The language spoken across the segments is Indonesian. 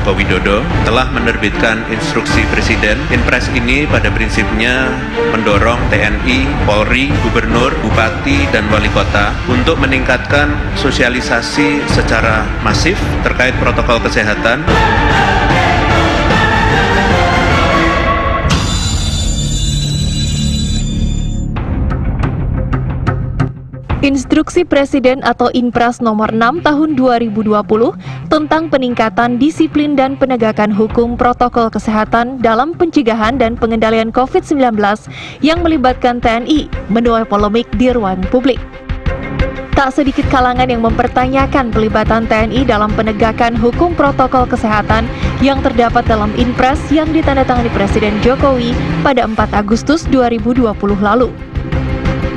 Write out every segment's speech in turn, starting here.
Joko Widodo telah menerbitkan instruksi Presiden. Inpres ini pada prinsipnya mendorong TNI, Polri, Gubernur, Bupati, dan Wali Kota untuk meningkatkan sosialisasi secara masif terkait protokol kesehatan. Instruksi Presiden atau Inpres nomor 6 tahun 2020 tentang peningkatan disiplin dan penegakan hukum protokol kesehatan dalam pencegahan dan pengendalian COVID-19 yang melibatkan TNI menuai polemik di ruang publik. Tak sedikit kalangan yang mempertanyakan pelibatan TNI dalam penegakan hukum protokol kesehatan yang terdapat dalam Inpres yang ditandatangani Presiden Jokowi pada 4 Agustus 2020 lalu.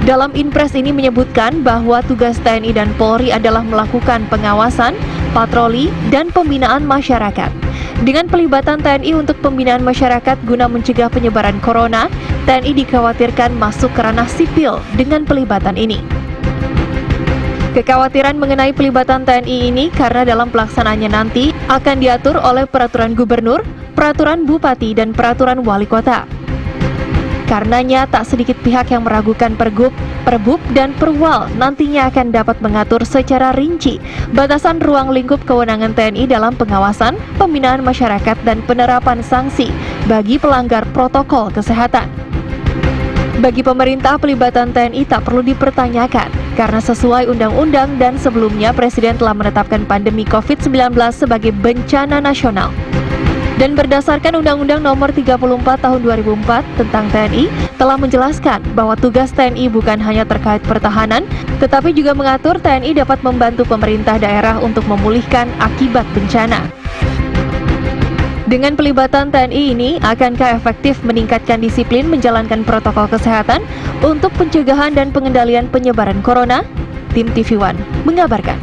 Dalam Inpres ini menyebutkan bahwa tugas TNI dan Polri adalah melakukan pengawasan, patroli, dan pembinaan masyarakat. Dengan pelibatan TNI untuk pembinaan masyarakat guna mencegah penyebaran corona, TNI dikhawatirkan masuk ke ranah sipil dengan pelibatan ini. Kekhawatiran mengenai pelibatan TNI ini karena dalam pelaksanaannya nanti akan diatur oleh peraturan gubernur, peraturan bupati, dan peraturan wali kota. Karenanya tak sedikit pihak yang meragukan Pergub, Perbub, dan Perwal nantinya akan dapat mengatur secara rinci batasan ruang lingkup kewenangan TNI dalam pengawasan, pembinaan masyarakat, dan penerapan sanksi bagi pelanggar protokol kesehatan. Bagi pemerintah, pelibatan TNI tak perlu dipertanyakan karena sesuai undang-undang dan sebelumnya Presiden telah menetapkan pandemi COVID-19 sebagai bencana nasional. Dan berdasarkan Undang-Undang Nomor 34 Tahun 2004 tentang TNI telah menjelaskan bahwa tugas TNI bukan hanya terkait pertahanan, tetapi juga mengatur TNI dapat membantu pemerintah daerah untuk memulihkan akibat bencana. Dengan pelibatan TNI ini, akankah efektif meningkatkan disiplin menjalankan protokol kesehatan untuk pencegahan dan pengendalian penyebaran corona? Tim TV One mengabarkan.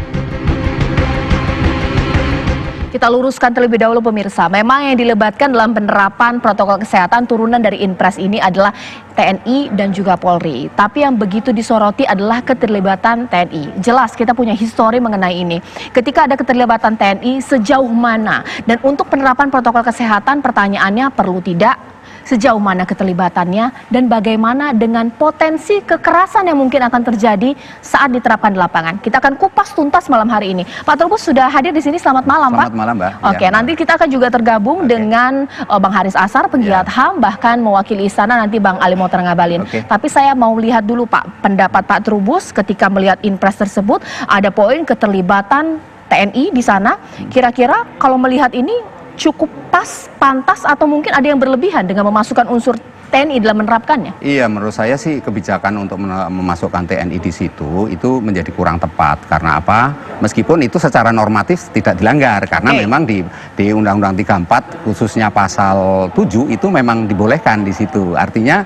Kita luruskan terlebih dahulu pemirsa, memang yang dilebatkan dalam penerapan protokol kesehatan turunan dari Inpres ini adalah TNI dan juga Polri. Tapi yang begitu disoroti adalah keterlibatan TNI. Jelas kita punya histori mengenai ini. Ketika ada keterlibatan TNI, sejauh mana? Dan untuk penerapan protokol kesehatan, pertanyaannya perlu tidak? Sejauh mana keterlibatannya dan bagaimana dengan potensi kekerasan yang mungkin akan terjadi saat diterapkan di lapangan. Kita akan kupas tuntas malam hari ini. Pak Trubus sudah hadir di sini. Selamat malam, Pak. Selamat malam, Mbak. Oke, ya, nanti kita akan juga tergabung dengan Bang Haris Ashar, penggiat HAM, bahkan mewakili istana nanti Bang Ali Mohtar Ngabalin. Tapi saya mau lihat dulu, Pak, pendapat Pak Trubus ketika melihat Inpres tersebut ada poin keterlibatan TNI di sana. Kira-kira kalau melihat ini cukup pas, pantas, atau mungkin ada yang berlebihan dengan memasukkan unsur TNI dalam menerapkannya? Iya, menurut saya sih kebijakan untuk memasukkan TNI di situ itu menjadi kurang tepat. Karena apa? Meskipun itu secara normatif tidak dilanggar, karena memang di Undang-Undang 34 khususnya pasal 7 itu memang dibolehkan di situ. Artinya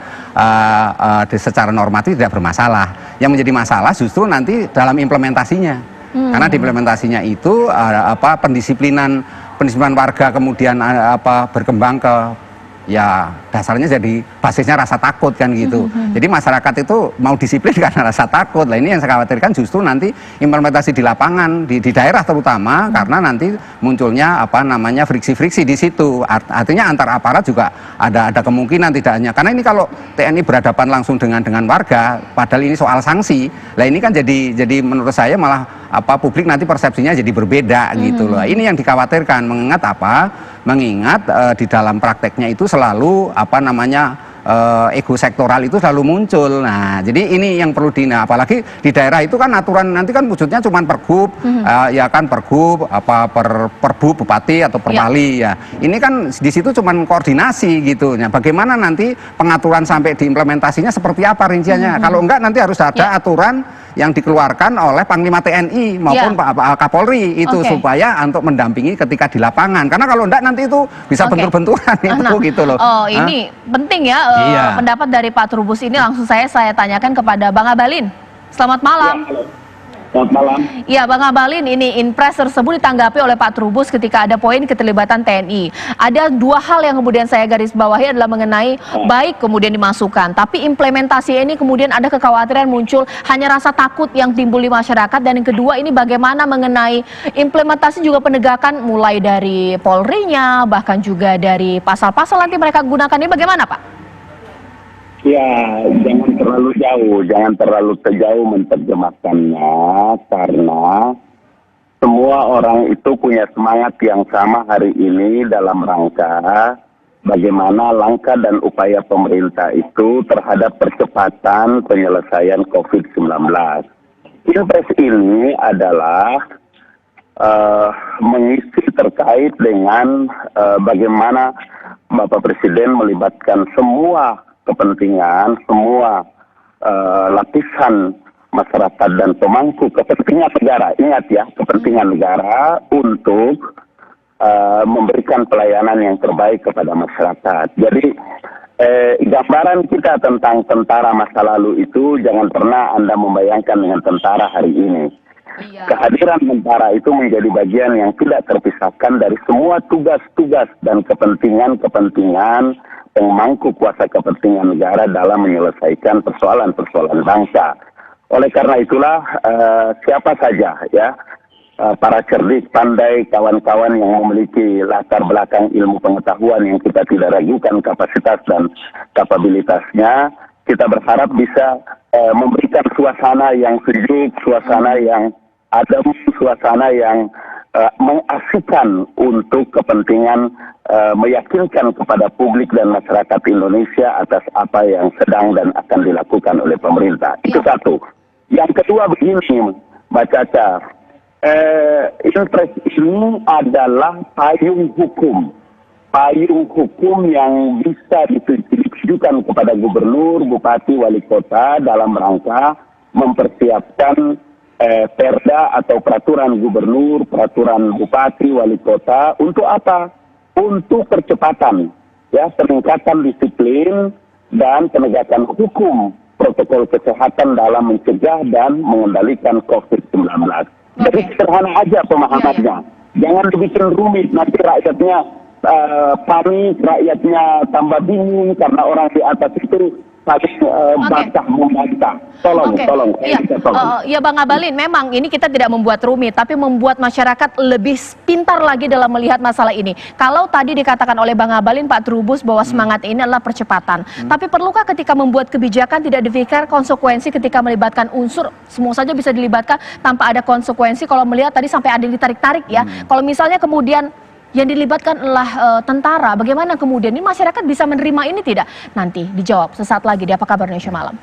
secara normatif tidak bermasalah. Yang menjadi masalah justru nanti dalam implementasinya. Karena di implementasinya itu pendisiplinan warga kemudian berkembang ke ya dasarnya jadi basisnya rasa takut kan gitu. Jadi masyarakat itu mau disiplin karena rasa takut. Nah ini yang saya khawatirkan justru nanti implementasi di lapangan di daerah terutama karena nanti munculnya friksi-friksi di situ. Artinya antar aparat juga ada kemungkinan tidak hanya karena ini kalau TNI berhadapan langsung dengan warga, padahal ini soal sanksi. Nah ini kan jadi menurut saya malah publik nanti persepsinya jadi berbeda gitu loh. Ini yang dikhawatirkan mengingat di dalam prakteknya itu selalu ego sektoral itu selalu muncul. Nah, jadi ini yang perlu apalagi di daerah itu kan aturan nanti kan wujudnya cuma pergub, perbub, bupati atau perwali ya. Ini kan di situ cuma koordinasi gitu. Nah, bagaimana nanti pengaturan sampai diimplementasinya seperti apa rinciannya? Kalau enggak nanti harus ada aturan yang dikeluarkan oleh Panglima TNI maupun Pak Kapolri itu supaya untuk mendampingi ketika di lapangan. Karena kalau enggak nanti itu bisa bentur-benturan itu gitu loh. Oh, ini penting ya pendapat dari Pak Trubus ini langsung saya tanyakan kepada Bang Abalin. Selamat malam. Selamat malam. Ya, Bang Abalin, ini Inpres tersebut ditanggapi oleh Pak Trubus ketika ada poin keterlibatan TNI. Ada dua hal yang kemudian saya garis bawahi adalah mengenai baik kemudian dimasukkan, tapi implementasi ini kemudian ada kekhawatiran muncul hanya rasa takut yang timbul di masyarakat, dan yang kedua ini bagaimana mengenai implementasi juga penegakan mulai dari Polri-nya, bahkan juga dari pasal-pasal nanti mereka gunakan ini bagaimana, Pak? Ya, jangan terlalu jauh menerjemahkannya, karena semua orang itu punya semangat yang sama hari ini dalam rangka bagaimana langkah dan upaya pemerintah itu terhadap percepatan penyelesaian COVID-19. Inpres ini adalah mengisi terkait dengan bagaimana Bapak Presiden melibatkan semua kepentingan, semua lapisan masyarakat dan pemangku kepentingan negara. Ingat ya, kepentingan negara untuk memberikan pelayanan yang terbaik kepada masyarakat. Jadi gambaran kita tentang tentara masa lalu itu jangan pernah Anda membayangkan dengan tentara hari ini. Iya. Kehadiran tentara itu menjadi bagian yang tidak terpisahkan dari semua tugas-tugas dan kepentingan-kepentingan pemangku kuasa kepentingan negara dalam menyelesaikan persoalan-persoalan bangsa. Oleh karena itulah siapa saja ya para cerdik, pandai, kawan-kawan yang memiliki latar belakang ilmu pengetahuan yang kita tidak ragukan kapasitas dan kapabilitasnya, kita berharap bisa memberikan suasana yang sejuk, suasana yang adem, suasana yang mengasihkan untuk kepentingan meyakinkan kepada publik dan masyarakat Indonesia atas apa yang sedang dan akan dilakukan oleh pemerintah. Itu satu. Yang kedua begini, Mbak Caca, Inpres ini adalah payung hukum yang bisa ditujukan kepada gubernur, bupati, wali kota dalam rangka mempersiapkan perda atau peraturan gubernur, peraturan bupati, wali kota untuk apa? Untuk percepatan, ya, peningkatan disiplin dan penegakan hukum protokol kesehatan dalam mencegah dan mengendalikan COVID-19. Jadi sederhana aja pemahamannya. Jangan dibikin rumit, nanti rakyatnya panik, rakyatnya tambah bingung karena orang di atas itu bantah membantah. Tolong. Ya Bang Abalin, memang ini kita tidak membuat rumit, tapi membuat masyarakat lebih pintar lagi dalam melihat masalah ini. Kalau tadi dikatakan oleh Bang Abalin, Pak Trubus, bahwa semangat ini adalah percepatan. Tapi perlukah ketika membuat kebijakan tidak dipikir konsekuensi ketika melibatkan unsur, semua saja bisa dilibatkan tanpa ada konsekuensi? Kalau melihat tadi sampai ada yang ditarik-tarik ya. Kalau misalnya kemudian yang dilibatkan adalah tentara, bagaimana kemudian ini masyarakat bisa menerima ini tidak? Nanti dijawab sesaat lagi di Apa Kabar Indonesia Malam.